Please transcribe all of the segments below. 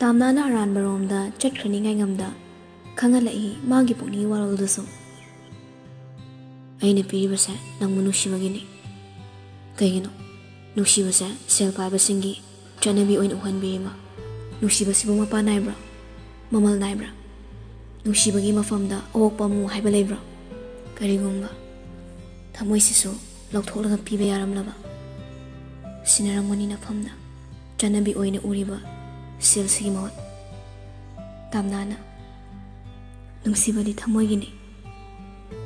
Tamnana aran baromda chatkhani ngai ngamda khangalai magi pukni warol dusu aine piribase nangmu nushibagini kaigino nushibase sel paiba singi chanabi oin uhanbirima nushibasibu mapa naibra mamal naibra nushibagi mafamda awokpa mu haiba leibra karigumba thamoisisu lautholaga piba yaramlaba sinaramani na famda chanabi oina uriba sel sigi mahot tamnana nungsibadi thamoigini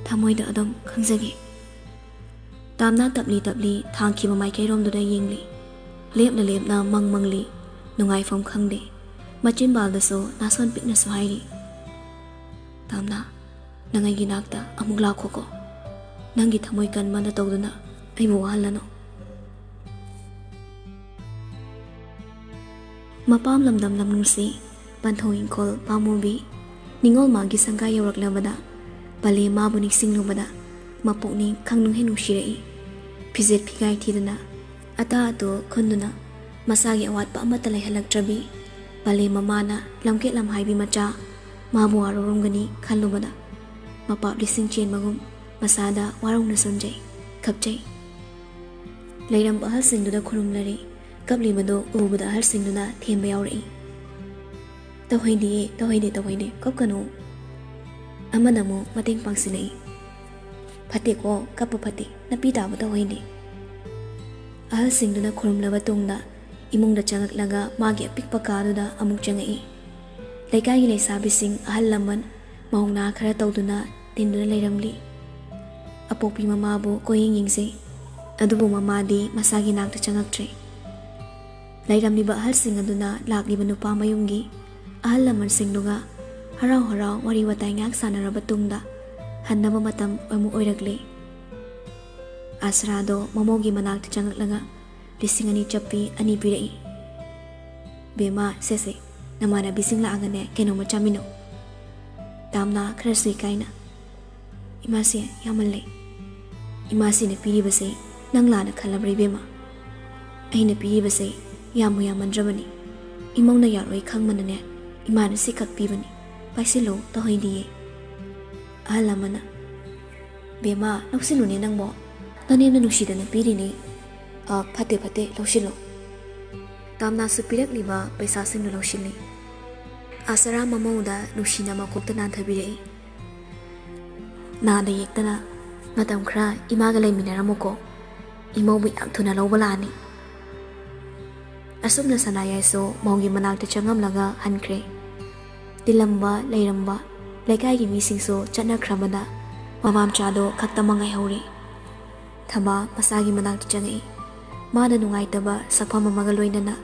thamoida adam khangjagi tamna tapli tapli thangkiba maikairom duda yengli lepna lepna mangmangli nungai fam khangde machin balda so nason pikna so hairi tamna nangai gi nakta amuk lakho ko nangi thamoi kan mana tawduna aibu halano mapam lamdam lamnungsi panthoing kol pamubi ningol magi sangka yawraklabada pale mabu niksinglubada mapokni khangnung henu shirei phizet phigai thidana ata to khunduna masagi awatpa amata laihalaktrabi pale mamana lamke lamhaibi macha mabu arorongani khalubada mapap lising chen magum masada warongna sonjai khapjai leiram bahal singduda khurumlari kapli mado ubada har singduna themba yawrei tawhaide kopkanu amanamu mateng pangsilei phate ko kappa phate napi tabu tawhaide ahal singduna khurumlaba tungda imungda changaklaga magi apikpa kaduda amuk changai laikai gi leisabi sing ahal laman maungna khara tawduna tinduna leiramli apopi mamabu koying yingse adubu mamadi masagi nakta changaktre lairamliba ahal sing aduna lakliba nupa mayumgi ahal laman singduga harau harau wari watai ngak sanaraba tungda hannaba matam amu oirakle asrado mamogi manakta changaklaga lising ani chappi ani pirei bema sese namana bising la angane keno machamino tamna khrasui kaina imase yamalle imase ne piribase nangla na khalabri bema aina piribase yamu yamandrabani imongna yaroi khangmanane imana sikak pibani paisilo tohidiye alamana bema loksilune nangbo nanena nushidana pirini phate phate loshilo tamna supirak liba paisa sing loshili asara mamoda nushina makokta nan thabirei na da yektana matam khra imaga leminaramoko imobu yam thuna lobalani asumna sanayai so maugi manakta changamlaga hankre tilamba leiramba laikai gi mising so chana khramada mamam chado khaktamangai hore thaba masagi manakta changai mada nungai taba safama magaloinana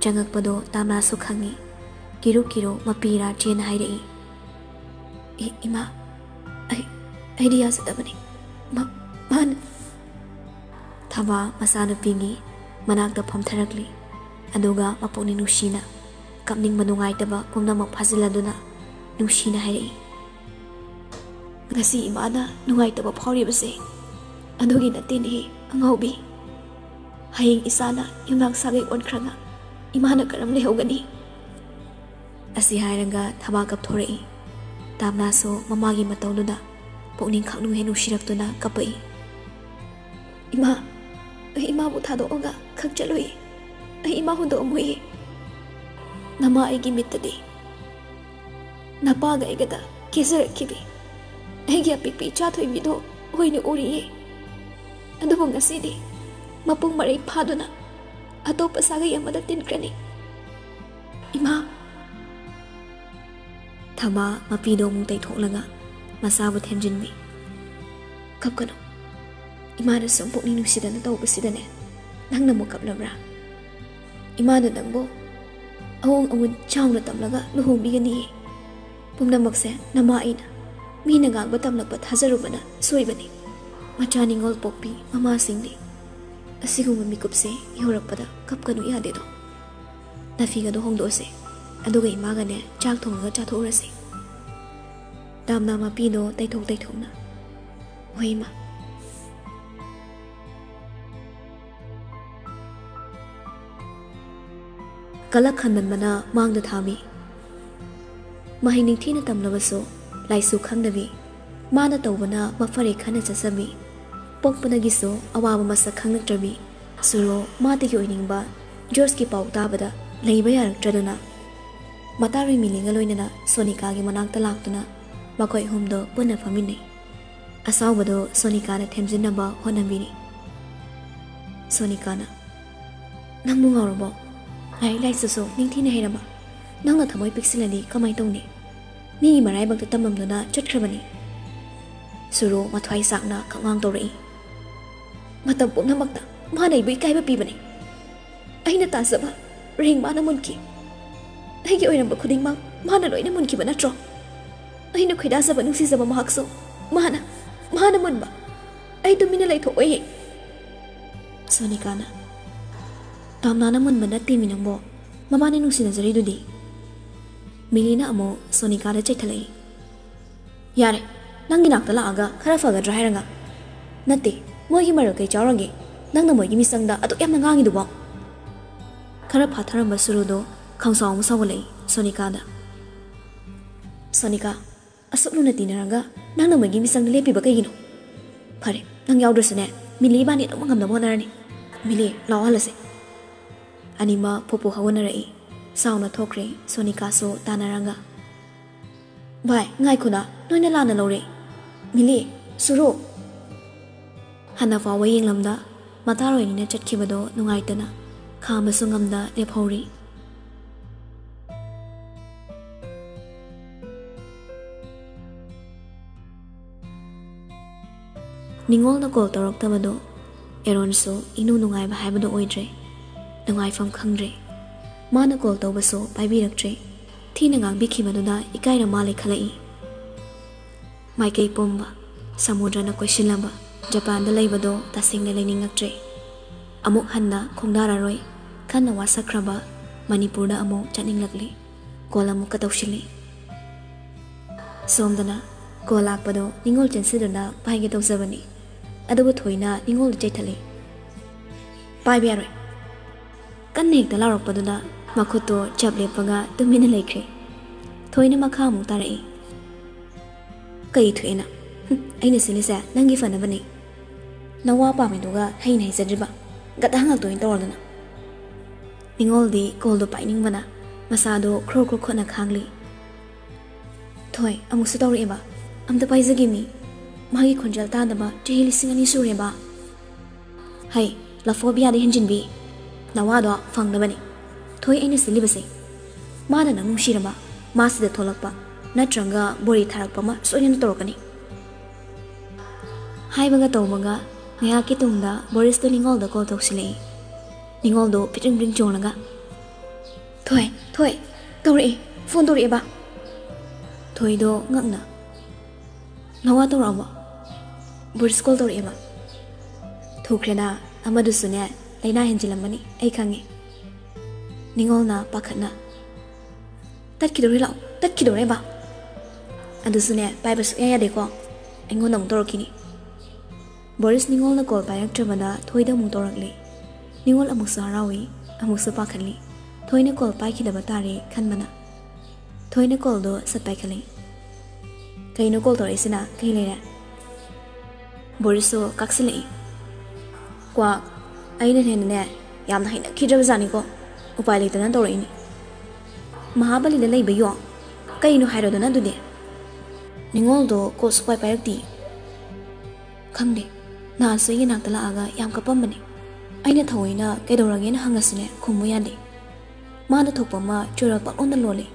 changakpado tamna su khangi kiro mapira chen hairei ima idea sadabani man thaba masana pingi manakta phamtharakli aduga maponi nushina kapning manungai taba pumnamak phaziladuna nushina hairei ngasi imana nungai taba phawribase adugi natini angaubi hayeng isana yumnak sagai onkranga imana karam lehogani asi hairaga thaba kap thorei tamna so mamagi matawluda pokning khaknu henu shiraktuna kapai ima bu thado oga khak chaloi ima hundo mui nama aigi mittadi napaga igada kesar kibi aigi apikpi chathoi bido hoine uriye adubu ngasidi mapung marai phaduna atopa sagai amada tinkrani ima thama mapido mung tai tholaga masabu themjinbi kapkano imana sompokni nusidana tawbasidane nangna mo kaplabra imana nangbo awong awun chawna tamlaga luhongbigani pumnamakse nama aina mina ngangba tamlakpa thazarubana soibani machani ngol pokpi mama singni asiguma mikupse yorakpada kapkanu yadedo nafigado hongdose aduga imagane chak thonga chathorase tamna mapino taithokna hoima ꯀꯂꯛ ꯈꯟꯕꯟꯕꯅ ꯃꯥꯡꯗ ꯊꯥꯕꯤ ꯃꯍꯩ ꯅꯤꯡꯊꯤꯅ ꯇꯝꯂꯕꯁꯨ ꯂꯥꯏꯁꯨ ꯈꯪꯗꯕꯤ ꯃꯥꯅ ꯇꯧꯕꯅ ꯃꯐꯔꯦ ꯈꯟꯅ ꯆꯠꯆꯕꯤ ꯄꯣꯛꯄꯗꯒꯤꯁꯨ ꯑꯋꯥꯕ ꯃꯁꯛ ꯈꯪꯂꯛꯇ꯭ꯔꯕꯤ ꯁꯨꯔꯣ ꯃꯥꯗꯒꯤ ꯑꯣꯏꯅꯤꯡꯕ ꯖꯣꯔꯖꯀꯤ ꯄꯥꯎ ꯇꯥꯕꯗ ꯂꯩꯕ ꯌꯥꯔꯛꯇ꯭ꯔꯗꯨꯅ ꯃꯇꯥꯔꯣꯏ ꯃꯤꯂꯤꯡꯒ ꯂꯣꯏꯅꯅ ꯁꯣꯅꯤꯀꯥꯒꯤ ꯃꯅꯥꯛꯇ ꯂꯥꯛꯇꯨꯅ ꯃꯈꯣꯏ ꯑꯍꯨꯝꯗꯣ ꯄꯨꯟꯅ ꯐꯝꯃꯤꯟꯅꯩ ꯑꯁꯥꯎꯕꯗꯣ ꯁꯣꯅꯤꯀꯥꯅ ꯊꯦꯝꯖꯤꯟꯅꯕ ꯍꯣꯠꯅꯕꯤꯔꯤ ꯁꯣꯅꯤꯀꯥꯅ ꯅꯪꯕꯨ ꯉꯥꯎꯔꯕꯣ ꯂꯥꯏꯔꯤꯛ ꯂꯥꯏꯁꯨꯁꯨ ꯅꯤꯡꯊꯤꯅ ꯍꯩꯔꯕ ꯅꯪꯅ ꯊꯃꯣꯏ ꯄꯤꯛꯁꯤꯜꯂꯗꯤ ꯀꯃꯥꯏ ꯇꯧꯅꯤ ꯃꯤꯒꯤ ꯃꯔꯥꯏꯕꯛꯇ ꯇꯝꯃꯝꯗꯨꯅ ꯆꯠꯈ꯭ꯔꯕꯅꯤ ꯁꯨꯔꯣ ꯃꯊ꯭ꯋꯥꯏ ꯆꯥꯛꯅ ꯈꯪꯉꯥꯡ ꯇꯧꯔꯛꯏ ꯃꯇꯝ ꯄꯨꯝꯅꯃꯛꯇ ꯃꯥꯅ ꯑꯩꯕꯨ ꯏꯀꯥꯏꯕ ꯄꯤꯕꯅꯤ ꯑꯩꯅ ꯇꯥꯖꯕ ꯔꯤꯡ ꯃꯥꯅ ꯃꯨꯟꯈꯤ ꯑꯩꯒꯤ ꯑꯣꯏꯔꯝꯕ ꯈꯨꯗꯤꯡꯃꯛ ꯃꯥꯅ ꯂꯣꯏꯅ ꯃꯨꯟꯈꯤꯕ ꯅꯠꯇ꯭ꯔꯣ ꯑꯩꯅ ꯈꯣꯏꯗꯥꯖꯕ ꯅꯨꯡꯁꯤꯖꯕ ꯃꯍꯥꯛꯁꯨ ꯃꯥꯅ ꯃꯨꯟꯕ ꯑꯩ ꯇꯨꯃꯤꯟꯅ ꯂꯩꯊꯣꯛꯑꯣꯏꯌꯦ ꯁꯣꯅꯤꯀꯥꯅ ꯇꯥꯝꯅꯥꯅ ꯃꯨꯟꯕ ꯅꯠꯇꯦꯃꯤ ꯅꯪꯕꯣ ꯃꯕꯥꯅꯤ ꯅꯨꯡꯁꯤꯅꯖꯔꯤꯗꯨꯗꯤ ꯃꯤꯂꯤꯅ ꯑꯃꯨꯛ ꯁꯣꯅꯤꯀꯥꯗ ꯆꯩꯊꯠꯂꯛꯏ ꯌꯥꯔꯦ ꯅꯪꯒꯤ ꯅꯥꯛꯇ ꯂꯥꯛꯑꯒ ꯈꯔ ꯐꯒꯗ꯭ꯔꯥ ꯍꯥꯏꯔꯒ ꯅꯠꯇꯦ ꯃꯣꯏꯒꯤ ꯃꯔꯛ ꯀꯩ ꯆꯥꯎꯔꯒꯦ ꯅꯪꯅ ꯃꯣꯏꯒꯤ ꯃꯤꯆꯪꯗ ꯑꯗꯨꯛ ꯌꯥꯝꯅ ꯉꯥꯡꯉꯤꯗꯨꯕꯣ ꯈꯔ ꯐꯥꯊꯔꯝꯕ ꯁꯨꯔꯨꯗꯣ ꯈꯪꯁꯥꯎ ꯑꯃ ꯁꯥꯎꯒꯠꯂꯛꯏ ꯁꯣꯅꯤꯀꯥꯗ ꯁꯣꯅꯤꯀꯥ ꯑꯁꯨꯛ ꯂꯨꯅ ꯇꯤꯟꯅꯔꯒ ꯅꯪꯅ ꯃꯣꯏꯒꯤ ꯃꯤꯆꯪꯗ ꯂꯦꯞꯄꯤꯕ ꯀꯩꯒꯤꯅꯣ ꯐꯔꯦ ꯅꯪ ꯌꯥꯎꯗ꯭ꯔꯁꯨꯅꯦ ꯃꯤꯂꯤ ꯏꯕꯥꯅꯤ ꯑꯗꯨꯝ ꯉꯝꯅꯕ ꯍꯣꯠꯅꯔꯅꯤ ꯃꯤꯂꯤ ꯂꯥꯛꯑꯣ ꯍꯜꯂꯁꯦ ꯑꯅꯤꯃꯛ ꯄꯣꯄꯣ ꯍꯧꯒꯠꯅꯔꯛꯏ ꯁꯥꯎꯅ ꯊꯣꯛꯈ꯭ꯔꯦ ꯁꯣꯅꯤꯀꯥꯁꯨ ꯇꯥꯟꯅꯔꯒ ꯚꯥꯏ ꯉꯥꯏꯈꯣꯅ ꯅꯣꯏꯅ ꯂꯥꯟꯅ ꯂꯧꯔꯦ ꯃꯤꯂꯤ ꯁꯨꯔꯣ ꯍꯟꯅ ꯐꯥꯎꯕ ꯌꯦꯡꯂꯝꯗ ꯃꯇꯥꯔꯣꯏꯅꯤꯅ ꯆꯠꯈꯤꯕꯗꯣ ꯅꯨꯡꯉꯥꯏꯇꯅ ꯈꯥꯝꯕꯁꯨ ꯉꯝꯗ ꯂꯦꯞꯍꯧꯔꯤ ꯅꯤꯡꯉꯣꯜꯅ ꯀꯣꯜ ꯇꯧꯔꯛꯇꯕꯗꯣ ꯑꯦꯔꯣꯟꯁꯨ ꯏꯅꯨ ꯅꯨꯡꯉꯥꯏꯕ ꯍꯥꯏꯕꯗꯣ ꯑꯣꯏꯗ꯭ꯔꯦ ꯅꯨꯡꯉꯥꯏꯐꯝ ꯈꯪꯗ꯭ꯔꯦ ꯃꯥꯅ ꯀꯣꯜ ꯇꯧꯕꯁꯨ ꯄꯥꯏꯕꯤꯔꯛꯇ꯭ꯔꯦ ꯊꯤꯅ ꯉꯥꯡꯕꯤꯈꯤꯕꯗꯨꯅ ꯏꯀꯥꯏꯔ ꯃꯥꯜꯂꯦ ꯈꯜꯂꯛꯏ ꯃꯥꯏꯀꯩ ꯄꯨꯝꯕ ꯁꯃꯨꯗ꯭ꯔꯅ ꯀꯣꯏꯁꯤꯜꯂꯕ ꯖꯄꯥꯟꯗ ꯂꯩꯕꯗꯣ ꯇꯁꯦꯡꯅ ꯂꯩꯅꯤꯡꯉꯛꯇ꯭ꯔꯦ ꯑꯃꯨꯛ ꯍꯟꯅ ꯈꯣꯡꯗꯥꯔꯔꯣꯏ ꯈꯟꯅ ꯋꯥꯁꯛꯈ꯭ꯔꯕ ꯃꯅꯤꯄꯨꯔꯗ ꯑꯃꯨꯛ ꯆꯠꯅꯤꯡꯂꯛꯂꯤ ꯀꯣꯜ ꯑꯃꯨꯛꯀ ꯇꯧꯁꯤꯜꯂꯤ ꯁꯣꯝꯗꯅ ꯀꯣꯜ ꯂꯥꯛꯄꯗꯣ ꯅꯤꯡꯉꯣꯜ ꯆꯦꯟꯁꯤꯗꯨꯅ ꯄꯥꯏꯒꯦ ꯇꯧꯖꯕꯅꯤ ꯑꯗꯨꯕꯨ ꯊꯣꯏꯅ ꯅꯤꯡꯉꯣꯜꯗ ꯆꯩꯊꯠꯂꯤ ꯄꯥꯏꯕ ꯌꯥꯔꯣꯏ ꯀꯟꯅ ꯍꯦꯛꯇ ꯂꯥꯎꯔꯛꯄꯗꯨꯗ ꯃꯈꯨꯠꯇꯣ ꯆꯞ ꯂꯦꯞꯄꯒ ꯇꯨꯃꯤꯟꯅ ꯂꯩꯈ꯭ꯔꯦ ꯊꯣꯏꯅ ꯃꯈꯥ ꯑꯃꯨꯛ ꯇꯥꯔꯛꯏ ꯀꯩ ꯊꯣꯛꯑꯦꯅ ꯑꯩꯅ ꯁꯤꯜꯂꯤꯁꯦ ꯅꯪꯒꯤ ꯐꯅꯕꯅꯤ ꯅꯋꯥ ꯄꯥꯝꯃꯤꯗꯨꯒ ꯍꯩꯅ ꯍꯩꯖꯗ꯭ꯔꯤꯕ ꯒꯗꯥ ꯉꯥꯛꯇꯣꯏꯅ ꯇꯧꯔꯗꯅ ꯅꯤꯡꯉꯣꯜꯗꯤ ꯀꯣꯜꯗꯣ ꯄꯥꯏꯅꯤꯡꯕꯅ ꯃꯁꯥꯗꯣ ꯈ꯭ꯔꯣ ꯈ꯭ꯔꯣ ꯈꯣꯠꯅ ꯈꯥꯡꯂꯤ ꯊꯣꯏ ꯑꯃꯨꯛꯁꯨ ꯇꯧꯔꯛꯑꯦꯕ ꯑꯝꯇ ꯄꯥꯏꯖꯒꯦ ꯃꯤ ꯃꯥꯒꯤ ꯈꯣꯟꯖꯦꯜ ꯇꯥꯗꯕ ꯆꯍꯤ 2,000 ꯁꯨꯔꯦꯕ ꯍꯩ ꯂꯐꯣꯕꯤꯌꯥꯗ ꯍꯦꯟꯖꯤꯟꯕꯤ ꯅꯋꯥꯗꯣ ꯐꯪꯗꯕꯅꯤ ꯊꯣꯏ ꯑꯩꯅ ꯁꯤꯜꯂꯤꯕꯁꯦ ꯃꯥꯅ ꯅꯪ ꯅꯨꯡꯁꯤꯔꯕ ꯃꯥꯁꯤꯗ ꯊꯣꯛꯂꯛꯄ ꯅꯠꯇ꯭ꯔꯒ ꯕꯣꯔꯤ ꯊꯥꯔꯛꯄ ꯑꯃ ꯁꯣꯏꯗꯅ ꯇꯧꯔꯛꯀꯅꯤ ꯍꯥꯏꯕꯒ ꯇꯧꯕꯒ ꯉꯥꯏꯍꯥꯛꯀꯤ ꯇꯨꯡꯗ ꯕꯣꯔꯤꯁꯇꯣ ꯅꯤꯡꯉꯣꯜꯗ ꯀꯣꯜ ꯇꯧꯁꯤꯜꯂꯛꯏ ꯅꯤꯡꯉꯣꯜꯗꯣ ꯄꯤꯇ꯭ꯔꯤꯡ ꯄꯤꯇ꯭ꯔꯤꯡ ꯆꯣꯡꯂꯒ ꯊꯣꯏ ꯇꯧꯔꯛꯑꯦ ꯐꯣꯟ ꯇꯧꯔꯛꯑꯦꯕ ꯊꯣꯏꯗꯣ ꯉꯛꯅ ꯅꯋꯥ ꯇꯧꯔꯛꯑꯕꯣ ꯕꯣꯔꯤꯁ ꯀꯣꯜ ꯇꯧꯔꯛꯑꯦꯕ ꯊꯨꯈ꯭ꯔꯦꯅ ꯑꯃꯗꯨꯁꯨꯅꯦ ꯂꯩꯅꯥ ꯍꯦꯟꯖꯤꯜꯂꯝꯃꯅꯤ ꯑꯩ ꯈꯪꯉꯦ ꯅꯤꯡꯉꯣꯜꯅ ꯄꯥꯈꯠꯅ ꯇꯠꯈꯤꯗꯧꯔꯦꯕ ꯑꯗꯨꯁꯨꯅꯦ ꯄꯥꯏꯕ ꯁꯨꯛꯌꯥ ꯌꯥꯗꯦꯀꯣ ꯑꯩꯉꯣꯟꯗ ꯑꯃꯨꯛ ꯇꯧꯔꯛꯈꯤꯅꯤ ꯕꯣꯔꯤꯁ ꯅꯤꯡꯉꯣꯜꯅ ꯀꯣꯜ ꯄꯥꯏꯔꯛꯇ꯭ꯔꯕꯗ ꯊꯣꯏꯗ ꯑꯃꯨꯛ ꯇꯧꯔꯛꯂꯤ ꯅꯤꯡꯉꯣꯜ ꯑꯃꯨꯛꯁꯨ ꯍꯔꯥꯎꯏ ꯑꯃꯨꯛꯁꯨ ꯄꯥꯈꯠꯂꯤ ꯊꯣꯏꯅ ꯀꯣꯜ ꯄꯥꯏꯈꯤꯗꯕ ꯇꯥꯔꯦ ꯈꯟꯕꯅ ꯊꯣꯏꯅ ꯀꯣꯜꯗꯣ ꯁꯠ ꯄꯥꯏꯈꯠꯂꯤ ꯀꯩꯅꯣ ꯀꯣꯜ ꯇꯧꯔꯛꯏꯁꯤꯅ ꯀꯩ ꯂꯩꯔꯦ ꯕꯣꯔꯤꯁꯁꯨ ꯀꯥꯛꯁꯤꯜꯂꯛꯏ ꯀ꯭ꯋꯥꯛ ꯑꯩꯅ ꯍꯦꯟꯅꯅꯦ ꯌꯥꯝꯅ ꯍꯩꯅꯈꯤꯗ꯭ꯔꯕꯖꯥꯠꯅꯤꯀꯣ ꯎꯄꯥꯏ ꯂꯩꯇꯅ ꯇꯧꯔꯛꯏꯅꯤ ꯃꯍꯥꯕꯂꯤꯗ ꯂꯩꯕ ꯌꯣ ꯀꯩꯅꯣ ꯍꯥꯏꯔꯣꯗꯅ ꯑꯗꯨꯗꯤ ꯅꯤꯡꯉꯣꯜꯗꯣ ꯀꯣꯜ ꯁꯨꯛꯄꯥꯏ ꯄꯥꯏꯔꯛꯇꯤ ꯈꯪꯗꯦ ꯅꯍꯥꯟꯁꯨ ꯑꯩꯒꯤ ꯅꯥꯛꯇ ꯂꯥꯛꯑꯒ ꯌꯥꯝ ꯀꯞꯄꯝꯕꯅꯤ ꯑꯩꯅ ꯊꯑꯣꯏꯅ ꯀꯩꯗꯧꯔꯒꯦꯅ ꯍꯪꯉꯁꯨꯅꯦ ꯈꯨꯝꯃꯨ ꯌꯥꯗꯦ ꯃꯥꯅ ꯊꯣꯛꯄ ꯑꯃ ꯆꯨꯔꯛ ꯄꯪꯂꯣꯟꯗ ꯂꯣꯜꯂꯤ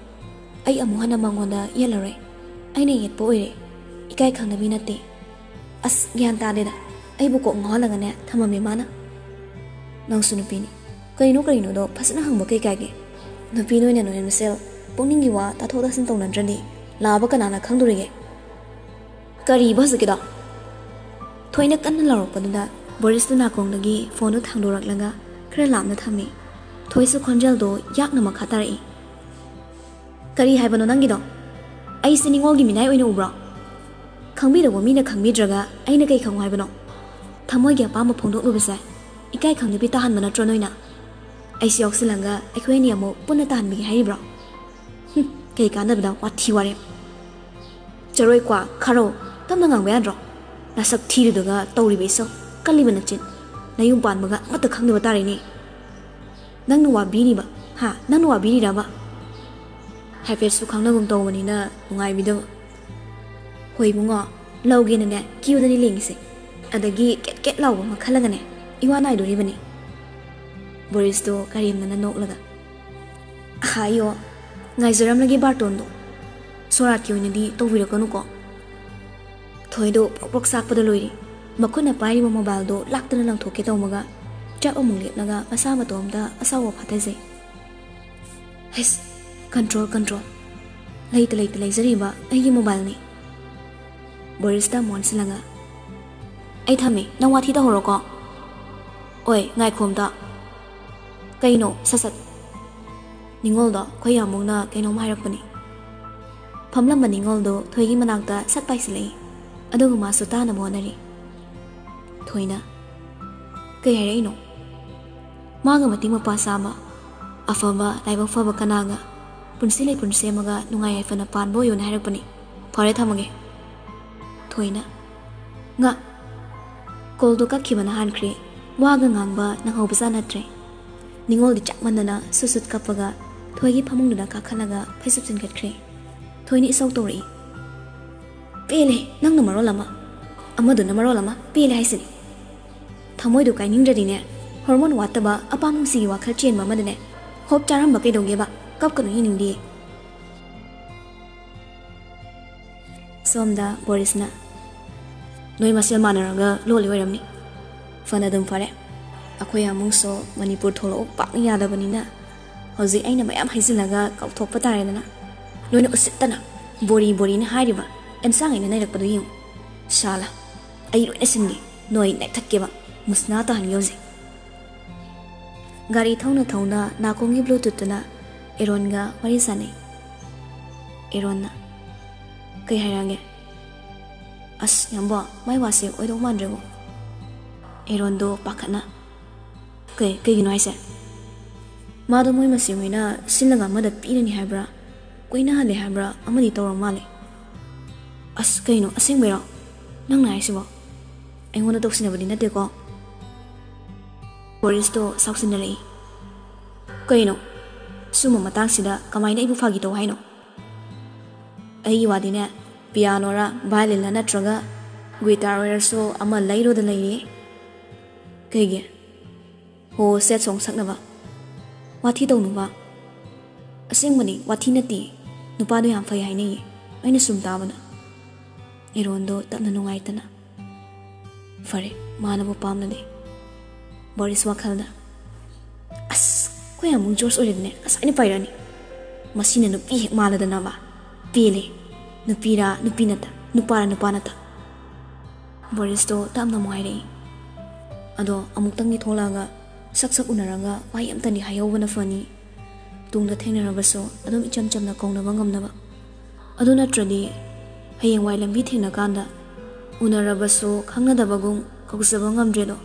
ꯑꯩ ꯑꯃꯨꯛ ꯍꯟꯅ ꯃꯉꯣꯟꯗ ꯌꯦꯠꯂꯔꯣꯏ ꯑꯩꯅ ꯌꯦꯠꯄ ꯑꯣꯏꯔꯦ ꯏꯀꯥꯏ ꯈꯪꯗꯕꯤ ꯅꯠꯇꯦ ꯑꯁ ꯒ꯭ꯌꯥꯟ ꯇꯥꯗꯦꯗ ꯑꯩꯕꯨ ꯀꯣꯛ ꯉꯥꯎꯍꯜꯂꯒꯅꯦ ꯊꯝꯃꯝꯃꯦ ꯃꯥꯅ ꯅꯪꯁꯨ ꯅꯨꯄꯤꯅꯤ ꯀꯩꯅꯣꯗꯣ ꯐꯖꯅ ꯍꯪꯕ ꯀꯩ ꯀꯥꯏꯒꯦ ꯅꯨꯄꯤ ꯅꯣꯏꯅ ꯃꯁꯦꯜ ꯄꯨꯛꯅꯤꯡꯒꯤ ꯋꯥ ꯇꯥꯊꯣꯛ ꯇꯥꯁꯤꯟ ꯇꯧꯅꯗ꯭ꯔꯗꯤ ꯂꯥꯛꯑꯕ ꯀꯅꯥꯅ ꯈꯪꯗꯣꯔꯤꯒꯦ ꯀꯔꯤꯕ ꯍꯧꯖꯤꯛꯀꯤꯗꯣ ꯊꯣꯏꯅ ꯀꯟꯅ ꯂꯥꯎꯔꯛꯄꯗꯨꯗ ꯕꯣꯔꯤꯁꯇꯨ ꯅꯥꯀꯣꯡꯗꯒꯤ ꯐꯣꯟꯗꯨ ꯊꯥꯡꯗꯣꯔꯛꯂꯒ ꯈꯔ ꯂꯥꯞꯅ ꯊꯝꯃꯤ ꯊꯣꯏꯁꯨ ꯈꯣꯟꯖꯦꯜꯗꯣ ꯌꯥꯛꯅ ꯃꯈꯥ ꯇꯥꯔꯛꯏ ꯀꯔꯤ ꯍꯥꯏꯕꯅꯣ ꯅꯪꯒꯤꯗꯣ ꯑꯩꯁꯦ ꯅꯤꯡꯉꯣꯜꯒꯤ ꯃꯤꯅꯥꯏ ꯑꯣꯏꯅ ꯎꯕ꯭ꯔꯣ ꯈꯪꯕꯤꯗꯧꯕ ꯃꯤꯅ ꯈꯪꯕꯤꯗ꯭ꯔꯒ ꯑꯩꯅ ꯀꯩ ꯈꯪꯉꯨ ꯍꯥꯏꯕꯅꯣ ꯊꯃꯣꯏꯒꯤ ꯑꯄꯥꯝꯕ ꯐꯣꯡꯗꯣꯛꯂꯨꯕꯁꯦ ꯏꯀꯥꯏ ꯈꯪꯗꯕꯤ ꯇꯥꯍꯟꯕ ꯅꯠꯇ꯭ꯔꯣ ꯅꯣꯏꯅ ꯑꯩꯁꯤ ꯌꯥꯎꯁꯤꯜꯂꯒ ꯑꯩꯈꯣꯏ ꯑꯅꯤ ꯑꯃꯨꯛ ꯄꯨꯟꯅ ꯇꯥꯍꯟꯕꯤꯒꯦ ꯍꯥꯏꯔꯤꯕ꯭ꯔꯣ? ꯀꯩ ꯀꯥꯟꯅꯕꯗ ꯋꯥꯊꯤ ꯋꯥꯔꯦꯝ. ꯆꯔꯣꯏ ꯀ꯭ꯋꯥ ꯈꯥꯔꯣ ꯇꯞꯅ ꯉꯥꯡꯕ ꯌꯥꯗ꯭ꯔꯣ? ꯅꯁꯛ ꯊꯤꯔꯤꯗꯨꯒ ꯇꯧꯔꯤꯕ ꯏꯁꯧ ꯀꯜꯂꯤꯕ ꯅꯆꯤꯟ ꯅꯌꯨꯝ ꯄꯥꯟꯕꯒ ꯑꯃꯠꯇ ꯈꯪꯗꯕ ꯇꯥꯔꯦꯅꯦ. ꯅꯪꯅ ꯋꯥꯕꯤꯔꯤꯕ ꯅꯪꯅ ꯋꯥꯕꯤꯔꯤꯔꯕ? ꯍꯥꯏꯐꯦꯠꯁꯨ ꯈꯪꯅꯒꯨꯝ ꯇꯧꯕꯅꯤꯅ ꯅꯨꯡꯉꯥꯏꯕꯤꯗꯕ. ꯍꯣꯏ ꯏꯕꯨꯡꯉꯣ ꯂꯧꯒꯦꯅꯅꯦ ꯀ꯭ꯌꯨꯗꯅꯤ ꯂꯦꯡꯉꯤꯁꯦ. ꯑꯗꯒꯤ ꯀꯦꯠ ꯀꯦꯠ ꯂꯥꯎꯕ ꯑꯃ ꯈꯜꯂꯒꯅꯦ ꯏꯋꯥ ꯅꯥꯏꯗꯣꯔꯤꯕꯅꯤ. ꯕꯣꯔꯤꯁꯇꯣ ꯀꯔꯦꯝꯅꯅ ꯅꯣꯛꯂꯒ ꯍꯥꯏꯌꯣ ꯉꯥꯏꯖꯔꯝꯂꯒꯦ ꯕꯥꯔꯇꯣꯟꯗꯣ. ꯁꯣꯔꯥꯠꯀꯤ ꯑꯣꯏꯅꯗꯤ ꯇꯧꯕꯤꯔꯛꯀꯅꯨꯀꯣ. ꯊꯣꯏꯗꯣ ꯄ꯭ꯔꯣꯛ ꯄ꯭ꯔꯣꯛ ꯆꯥꯛꯄꯗ ꯂꯣꯏꯔꯦ. ꯃꯈꯨꯠꯅ ꯄꯥꯏꯔꯤꯕ ꯃꯣꯕꯥꯏꯜꯗꯣ ꯂꯥꯛꯇꯅ ꯂꯪꯊꯣꯛꯀꯦ ꯇꯧꯃꯒ ꯆꯞ ꯑꯃꯨꯛ ꯂꯦꯞꯂꯒ ꯃꯁꯥ ꯃꯇꯣꯝꯇ ꯑꯁꯥꯎꯕ ꯐꯥꯊꯖꯩ. ꯍꯩꯁ ꯀꯟꯇ꯭ꯔꯣꯜ ꯂꯩꯇ ꯂꯩꯖꯔꯤꯕ ꯑꯩꯒꯤ ꯃꯣꯕꯥꯏꯜꯅꯤ. ꯕꯣꯔꯤꯁꯇ ꯃꯣꯟꯁꯤꯜꯂꯒ ꯑꯩ ꯊꯝꯃꯦ ꯅꯪ ꯋꯥꯊꯤ ꯇꯧꯍꯧꯔꯣꯀꯣ. ꯑꯣꯏ ꯉꯥꯏꯈꯣꯝꯇ. ꯀꯩꯅꯣ ꯁꯠ ꯅꯤꯡꯉꯣꯜꯗꯣ ꯑꯩꯈꯣꯏ ꯌꯥꯃꯨꯡꯅ ꯀꯩꯅꯣꯝ ꯍꯥꯏꯔꯛꯄꯅꯤ. ꯐꯝꯂꯝꯕ ꯅꯤꯡꯉꯣꯜꯗꯣ ꯊꯣꯏꯒꯤ ꯃꯅꯥꯛꯇ ꯁꯠ ꯄꯥꯏꯁꯤꯜꯂꯛꯏ. ꯑꯗꯨꯒ ꯃꯥꯁꯨ ꯇꯥꯅꯕ ꯍꯣꯠꯅꯔꯤ. ꯊꯣꯏꯅ ꯀꯩ ꯍꯥꯏꯔꯛꯏꯅꯣ? ꯃꯥꯒ ꯃꯇꯤꯛ ꯃꯄꯥ ꯆꯥꯕ ꯑꯐꯕ ꯂꯥꯏꯕꯛ ꯐꯕ ꯀꯅꯥꯒ ꯄꯨꯟꯁꯤ ꯂꯩꯄꯨꯟ ꯁꯦꯝꯃꯒ ꯅꯨꯡꯉꯥꯏ ꯌꯥꯏꯐꯅ ꯄꯥꯟꯕ ꯑꯣꯏꯌꯣꯅ ꯍꯥꯏꯔꯛꯄꯅꯤ. ꯐꯔꯦ ꯊꯝꯃꯒꯦ. ꯊꯣꯏꯅ ꯉꯥ ꯀꯣꯜꯗꯣ ꯀꯛꯈꯤꯕꯅ ꯍꯥꯟꯈ꯭ꯔꯦ. ꯋꯥꯒ ꯉꯥꯡꯕ ꯅꯪꯍꯧꯕꯖꯥꯠ ꯅꯠꯇ꯭ꯔꯦ. ꯅꯤꯡꯉꯣꯜꯗꯤ ꯆꯥꯛꯃꯟꯗꯅ ꯁꯨꯠ ꯀꯞꯄꯒ ꯊꯣꯏꯒꯤ ꯐꯃꯨꯡꯗꯨꯗ ꯀꯥꯈꯠꯂꯒ ꯐꯩꯖꯨꯞ ꯆꯤꯟꯈꯠꯈ꯭ꯔꯦ. ꯊꯣꯏꯅ ꯏꯁꯧ ꯇꯧꯔꯛꯏ. ꯄꯦꯜꯂꯦ ꯅꯪꯅ ꯃꯔꯣꯜ ꯑꯃ ꯑꯃꯗꯨꯅ ꯃꯔꯣꯜ ꯑꯃ ꯄꯦꯜꯂꯦ ꯍꯥꯏꯁꯤꯅꯤ. ꯊꯃꯣꯏꯗꯨ ꯀꯥꯏꯅꯤꯡꯗ꯭ꯔꯗꯤꯅꯦ ꯍꯣꯔꯃꯣꯟ ꯋꯥꯠꯇꯕ ꯑꯄꯥꯝ ꯅꯨꯡꯁꯤꯒꯤ ꯋꯥꯈꯜ ꯆꯦꯟꯕ ꯑꯃꯗꯅꯦ ꯍꯣꯞ ꯆꯥꯔꯝꯕ ꯀꯩꯗꯧꯒꯦꯕ? ꯀꯞꯀꯅꯨ ꯌꯦꯡꯅꯤꯡꯗꯦ. ꯁꯣꯝꯗ ꯕꯣꯔꯤꯁꯅ ꯅꯣꯏ ꯃꯁꯦꯜ ꯃꯥꯟꯅꯔꯒ ꯂꯣꯜꯂꯤ ꯑꯣꯏꯔꯝꯅꯤ. ꯐꯅ ꯑꯗꯨꯝ ꯐꯔꯦ. ꯑꯩꯈꯣꯏ ꯑꯃꯨꯛꯁꯨ ꯃꯅꯤꯄꯨꯔ ꯊꯣꯛꯂꯛꯎ ꯄꯥꯛꯅ ꯌꯥꯗꯕꯅꯤꯅ ꯍꯧꯖꯤꯛ ꯑꯩꯅ ꯃꯌꯥꯝ ꯍꯩꯖꯤꯜꯂꯒ ꯀꯥꯎꯊꯣꯛꯄ ꯇꯥꯔꯦꯗꯅ. ꯂꯣꯏꯅ ꯎꯁꯤꯠꯇꯅ ꯕꯣꯔꯤꯅ ꯍꯥꯏꯔꯤꯕ ꯑꯦꯟꯁꯥꯡ ꯑꯩꯅ ꯅꯩꯔꯛꯄꯗꯣ ꯌꯦꯡꯉꯨ. ꯁꯥꯂꯥ ꯑꯩ ꯂꯣꯏꯅ ꯁꯤꯟꯒꯦ. ꯅꯣꯏ ꯅꯩꯊꯠꯀꯦꯕ ꯃꯨꯁꯅꯥ ꯇꯥꯍꯟꯒꯦ ꯍꯧꯖꯤꯛ. ꯒꯥꯔꯤ ꯊꯧꯅ ꯅꯥꯀꯣꯡꯒꯤ ꯕ꯭ꯂꯨꯇꯨꯠꯇꯨꯅ ꯑꯦꯔꯣꯟꯒ ꯋꯥꯔꯤ ꯁꯥꯟꯅꯩ. ꯑꯦꯔꯣꯟꯅ ꯀꯩ ꯍꯥꯏꯔꯛꯑꯒꯦ? ꯑꯁ ꯌꯥꯝꯕꯣ ꯃꯥꯏ ꯋꯥꯁꯦ ꯑꯣꯏꯗꯧ ꯃꯥꯟꯗ꯭ꯔꯦꯕꯣ. ꯑꯦꯔꯣꯟꯗꯣ ꯄꯥꯈꯠꯅ ꯀꯩꯒꯤꯅꯣ ꯍꯥꯏꯁꯦ? ꯃꯥꯗꯣ ꯃꯣꯏ ꯃꯁꯤ ꯍꯣꯏꯅ ꯁꯤꯜꯂꯒ ꯑꯃꯗ ꯄꯤꯔꯅꯤ ꯍꯥꯏꯕ꯭ꯔꯥ ꯀꯣꯏꯅꯍꯜꯂꯦ ꯍꯥꯏꯕ꯭ꯔꯥ ꯑꯃꯗꯤ ꯇꯧꯔ ꯃꯥꯜꯂꯦ. ꯑꯁ ꯀꯩꯅꯣ ꯑꯁꯦꯡꯕꯩꯔꯣ ꯅꯪꯅ ꯍꯥꯏꯁꯤꯕꯣ? ꯑꯩꯉꯣꯟꯗ ꯇꯧꯁꯤꯟꯅꯕꯗꯤ ꯅꯠꯇꯦꯀꯣ? ꯕꯣꯔꯤꯁꯇꯣ ꯁꯥꯎꯁꯤꯟꯅꯔꯛꯏ. ꯀꯩꯅꯣ ꯁꯨꯝꯕ ꯃꯇꯥꯡꯁꯤꯗ ꯀꯃꯥꯏꯅ ꯑꯩꯕꯨ ꯐꯥꯒꯤ ꯇꯧ ꯍꯥꯏꯅꯣ? ꯑꯩꯒꯤ ꯋꯥꯗꯤꯅꯦ ꯄꯤꯌꯥꯅꯣꯔꯥ ꯚꯥꯏꯂꯤꯟꯂ ꯅꯠꯇ꯭ꯔꯒ ꯒꯤꯇꯥꯔ ꯑꯣꯏꯔꯁꯨ ꯑꯃ ꯂꯩꯔꯣꯗ ꯂꯩꯔꯤ. ꯀꯩꯒꯤ? ꯍꯣ ꯁꯦꯠ ꯁꯣꯡ ꯁꯛꯅꯕ. ꯋꯥꯊꯤ ꯇꯧꯅꯨꯕ. ꯑꯁꯦꯡꯕꯅꯤ ꯋꯥꯊꯤ ꯅꯠꯇꯦ. ꯅꯨꯄꯥꯗꯣ ꯌꯥꯝ ꯐꯩ ꯍꯥꯏꯅꯩꯌꯦ ꯑꯩꯅ ꯁꯨꯝ ꯇꯥꯕꯗ. ꯑꯦꯔꯣꯟꯗꯣ ꯇꯞꯅ ꯅꯨꯡꯉꯥꯏꯇꯅ ꯐꯔꯦ ꯃꯥꯅꯕꯨ ꯄꯥꯝꯅꯗꯦ. ꯕꯣꯔꯤꯁ ꯋꯥꯈꯜꯗ ꯑꯁ ꯑꯩꯈꯣꯏ ꯑꯃꯨꯛ ꯖꯣꯔꯖ ꯑꯣꯏꯔꯗꯤꯅꯦ ꯉꯁꯥꯏꯅ ꯄꯥꯏꯔꯛꯑꯅꯤ. ꯃꯁꯤꯅ ꯅꯨꯄꯤ ꯍꯦꯛ ꯃꯥꯜꯂꯗꯅꯕ ꯄꯦꯜꯂꯦ. ꯅꯨꯄꯤꯔꯥ ꯅꯨꯄꯤ ꯅꯠꯇ ꯅꯨꯄꯥꯔꯥ ꯅꯨꯄꯥ ꯅꯠꯇ. ꯕꯣꯔꯤꯁꯇꯣ ꯇꯞꯅ ꯑꯃꯨꯛ ꯍꯥꯏꯔꯛꯏ. ꯑꯗꯣ ꯑꯃꯨꯛꯇꯪꯗꯤ ꯊꯣꯛꯂꯛꯑꯒ ꯁꯛ ꯎꯅꯔꯒ ꯋꯥꯍꯩ ꯑꯝꯇꯅꯤ ꯍꯥꯏꯍꯧꯕꯅ ꯐꯅꯤ. ꯇꯨꯡꯗ ꯊꯦꯡꯅꯔꯕꯁꯨ ꯑꯗꯨꯝ ꯏꯆꯝ ꯆꯝꯅ ꯀꯧꯅꯕ ꯉꯝꯅꯕ. ꯑꯗꯨ ꯅꯠꯇ꯭ꯔꯗꯤ ꯍꯌꯦꯡꯋꯥꯏ ꯂꯝꯕꯤ ꯊꯦꯡꯅꯀꯥꯟꯗ ꯎꯅꯔꯕꯁꯨ ꯈꯪꯅꯗꯕꯒꯨꯝ ꯀꯧꯖꯕ ꯉꯝꯗ꯭ꯔꯦꯗꯣ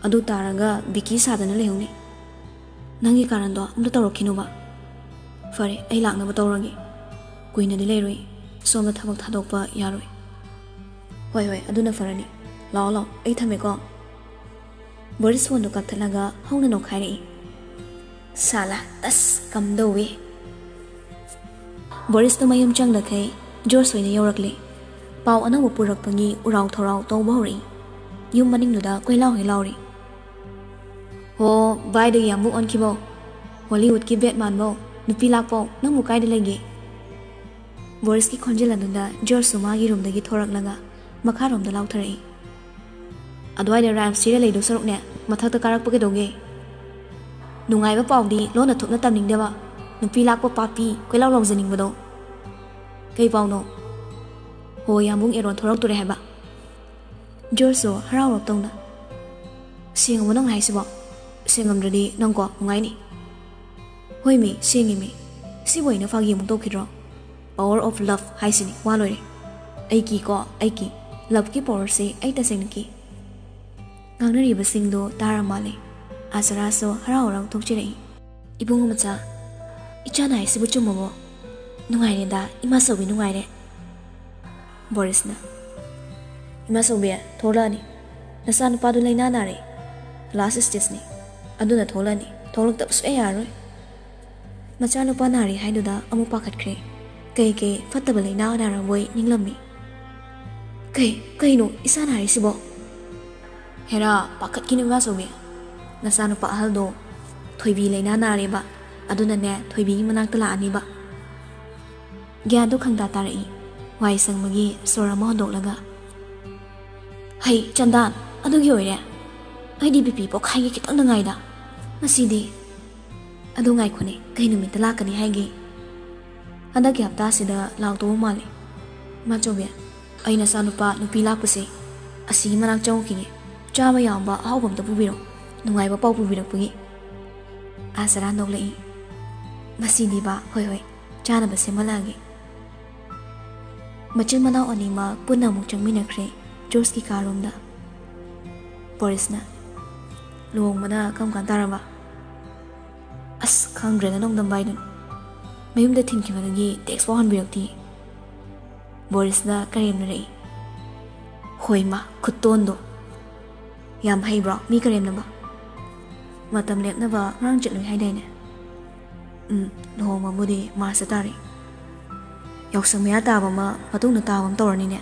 ꯑꯗꯨ ꯇꯥꯔꯒ ꯕꯤꯀꯤ ꯁꯥꯗꯅ ꯂꯩꯍꯧꯅꯤ. ꯅꯪꯒꯤ ꯀꯥꯔꯟꯗꯣ ꯑꯝꯇ ꯇꯧꯔꯛꯈꯤꯅꯨꯕ. ꯐꯔꯦ ꯑꯩ ꯂꯥꯛꯅꯕ ꯇꯧꯔꯒꯦ. ꯀꯨꯏꯅꯗꯤ ꯂꯩꯔꯣꯏ. ꯁꯣꯝꯗ ꯊꯕꯛ ꯊꯥꯗꯣꯛꯄ ꯌꯥꯔꯣꯏ. ꯍꯣꯏ ꯑꯗꯨꯅ ꯐꯔꯅꯤ. ꯂꯥꯛꯑꯣ ꯑꯩ ꯊꯝꯃꯦꯀꯣ. ꯕꯣꯔꯤꯁ ꯐꯣꯟꯗꯣ ꯀꯛꯊꯠꯂꯒ ꯍꯧꯅ ꯅꯣꯛꯈꯥꯏꯔꯛꯏ. ꯁꯥꯂꯥ ꯑꯁ ꯀꯝꯗꯧꯋꯤ. ꯕꯣꯔꯤꯁꯇꯣ ꯃꯌꯨꯝ ꯆꯪꯂꯈꯩ ꯖꯣꯔꯖ ꯑꯣꯏꯅ ꯌꯧꯔꯛꯂꯦ. ꯄꯥꯎ ꯑꯅꯧꯕ ꯄꯨꯔꯛꯄꯒꯤ ꯎꯔꯥꯎ ꯊꯧꯔꯥꯎ ꯇꯧꯕ ꯍꯧꯔꯛꯏ. ꯌꯨꯝ ꯃꯅꯤꯡꯗꯨꯗ ꯀꯣꯏꯂꯥꯎ ꯂꯥꯎꯔꯤ. ꯍꯣ ꯚꯥꯏꯗꯒꯤ ꯑꯃꯨꯛ ꯑꯣꯟꯈꯤꯕꯣ. ꯍꯣꯂꯤꯋꯨꯗꯀꯤ ꯕꯦꯠ ꯃꯥꯟꯕꯣ. ꯅꯨꯄꯤ ꯂꯥꯛꯄꯣ. ꯅꯪꯕꯨ ꯀꯥꯏꯗ ꯂꯩꯒꯦ? ꯕꯣꯔꯤꯁꯀꯤ ꯈꯣꯟꯖꯦꯜ ꯑꯗꯨꯗ ꯖꯣꯔꯖꯁꯨ ꯃꯥꯒꯤ ꯔꯨꯝꯗꯒꯤ ꯊꯣꯔꯛꯂꯒ ꯃꯈꯥꯔꯣꯝꯗ ꯂꯥꯎꯊꯔꯛꯏ. ꯑꯗꯨꯋꯥꯏꯗ ꯔꯥꯏꯝꯁ ꯊꯤꯔ ꯂꯩꯗꯧ ꯁꯔꯨꯛꯅꯦ ꯃꯊꯛꯇ ꯀꯥꯔꯛꯄ ꯀꯩꯗꯧꯒꯦ? ꯅꯨꯡꯉꯥꯏꯕ ꯄꯥꯎꯗꯤ ꯂꯣꯟꯅ ꯊꯨꯞꯅ ꯇꯝꯅꯤꯡꯗꯕ. ꯅꯨꯄꯤ ꯂꯥꯛꯄ ꯄꯥꯄꯤ ꯀꯣꯏꯂꯥꯎ ꯂꯥꯎꯖꯅꯤꯡꯕꯗꯣ. ꯀꯩ ꯄꯥꯎꯅꯣ? ꯍꯣ ꯌꯥꯝꯕꯨꯡ ꯑꯦꯔꯣꯟ ꯊꯣꯔꯛꯇꯣꯔꯦ ꯍꯥꯏꯕ. ꯖꯣꯔꯖꯁꯨ ꯍꯔꯥꯎꯔꯛꯇꯧꯅ ꯁꯦꯡꯉꯕꯣ ꯅꯪꯅ ꯍꯥꯏꯁꯤꯕꯣ? ꯁꯦꯡꯉꯝꯗ꯭ꯔꯗꯤ ꯅꯪꯀꯣ ꯅꯨꯡꯉꯥꯏꯅꯤ. ꯍꯣꯏꯃꯤ ꯁꯦꯡꯉꯤꯃꯤ. ꯁꯤꯕꯨ ꯑꯩꯅ ꯐꯥꯒꯤ ꯑꯃꯨꯛ ꯇꯧꯈꯤꯗ꯭ꯔꯣ? ꯄꯥꯋꯔ ꯑꯣꯐ ꯂꯚ ꯍꯥꯏꯁꯤꯅꯤ ꯋꯥ ꯂꯣꯏꯔꯦ. ꯑꯩꯒꯤ ꯂꯚꯀꯤ ꯄꯥꯋꯔꯁꯦ ꯑꯩ ꯇꯁꯦꯡꯅ ꯀꯤ. ꯉꯥꯡꯅꯔꯤꯕꯁꯤꯡꯗꯣ ꯇꯥꯔ ꯃꯥꯜꯂꯦ. ꯑꯥꯁꯔꯥꯁꯨ ꯍꯔꯥꯎ ꯊꯣꯛꯆꯔꯛꯏ. Ibung macha ichana haisibu chumabo nungaire da ima sobi nungaire. Boris na ima sobi tholani nasa nupa du laina nare last stage ni aduna tholani tholok ta su yaroi macha nupa nari haiduda amu pakhatkre kai fattaba laina nara boy ninglami kai no isana haisibo hera pakhat kini ma sobi nasa nupa haldo thoibi laina nare ba aduna ne thoibi manak tala ani ba gyan du khangda tarai wai sangmagi sora ma doklaga hai chandan adugi oire ai DBP pokhai ki tang ngai da masidi adu ngai khone kai numit la kani haigi anda ki hafta sida law to male ma chobe aina sanupa nupi la puse asi manak chaw ki chaba yamba ahobam ta pubiro nungai ba pau pubiro pugi asara noklei masidi ba hoi hoi chana ba semalagi machin manau anima punna muk changminakre George ki karomda Boris na luong mana kam kan taraba as khangre na nong dam baidun mayum da thinki managi text wa han birakti Boris na karem na rei hoi ma khutondo yam hai bro mi karem na ba matam lep na ba ngang chlui hai dai ne lo ma mudi ma sa tari yausang maya ta ba ma patung na ta bam torani ne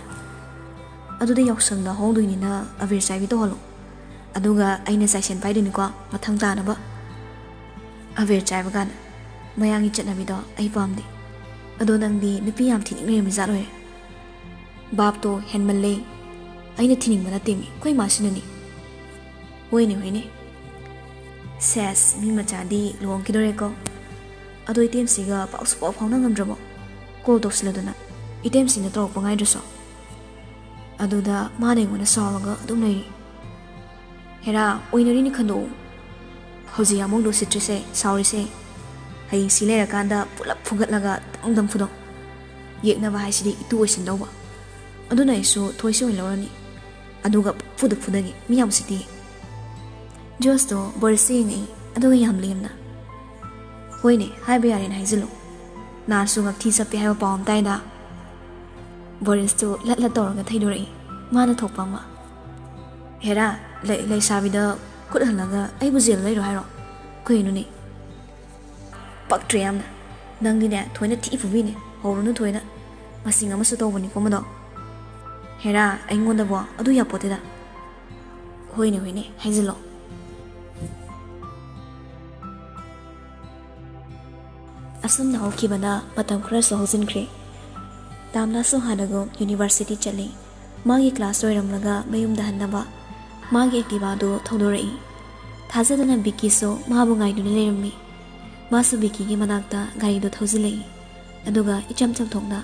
adu de yausang da hong duini na avir sai bi to holo aduga aina section pai de ni ko mathang ta na ba avir chai ba kan mayangi chatna bi do ai pam de adu nang di nupi yam thining ne mi za loi bab to henmalle aina thining bana temi koi ma sinani hoi ne ses mi ma cha di long ki dore ko adu item siga pau su pau phang na ngam drabo call to sladuna item sina to pangai dso aduda mane ngona salaga adum nei hera oinari ni khando hoji among do sitrese sauri se hai silera kanda pulap phugat laga tangdam phudo yekna ba hai sidi itu oisin dawa aduna isu thoisi oin lawani aduga phudagi miyam siti just to borsi ngai aduga yam lemna hoine hai be yare nai zilo na sungak thi sapi hai pawm tai da Boris to latla torga thaidori mana thokpa ma hera lai sabida khut halaga ai bujel lai ro hairo koinu ni paktriam nang ni ne thoina thi fubi ni horu nu thoina masing ama su to bani komado hera ai ngonda bo adu ya pote da hoine haizilo asum na hoki bana patam khra so hojin khre tamna so hanago university chali magi class roiram laga mayum da hanaba magi activa do thodorei thajadana biki so mabu ngai du lerami masu biki gi manakta gari do thojilei aduga icham cham thongna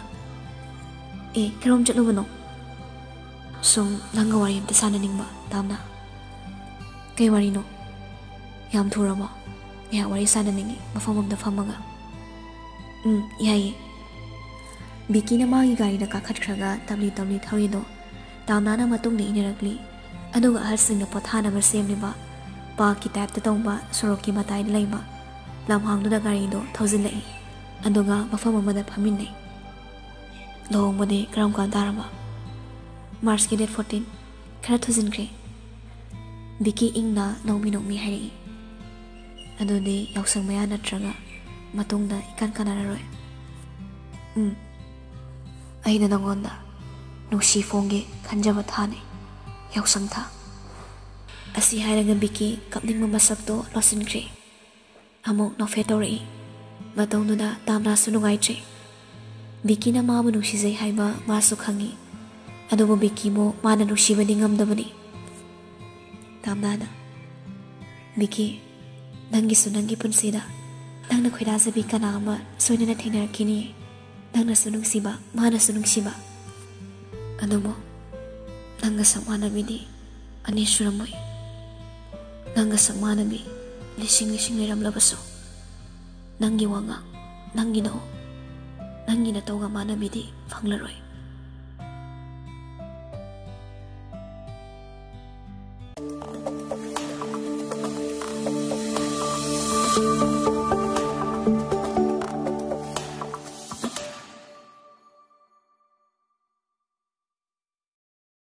krom chalo bano sum langa wari amta sana ningba tamna kai wari no yam thurama ya wari sana ningi mafamam da famaga yai Biki na magi gari da kakhat khraga tabli thori do tamna na matung ni inerakli aduga harsing na pothana ba semli ba pa ki type ta tongba soroki matai lai ba lamhang do da gari do thozin lai aduga mafam amada phamin nei long bode kram kan daraba March ki date 14 khara thozin kre Biki ingna nomi hai adode yausang maya natraga matung da ikan kanara roi aina nangonda nusi fonge khanjaba thane yausang tha asi hairaga Biki kapning ma masak to losin kre amok no fetori matong da tamna sunungai tre Biki na ma nusi jai haiba ma su khangi adobo Biki mo mana nusi bani ngamdabani tamna da Biki nangi punsida nangna khoida zabi kana ma soinana thina kini nangna sunung siba mana sunung siba adomo nanga samana bidi ani suramoi nanga samana bi lising leram labaso nangi wanga nangi na toga mana bidi phanglaroi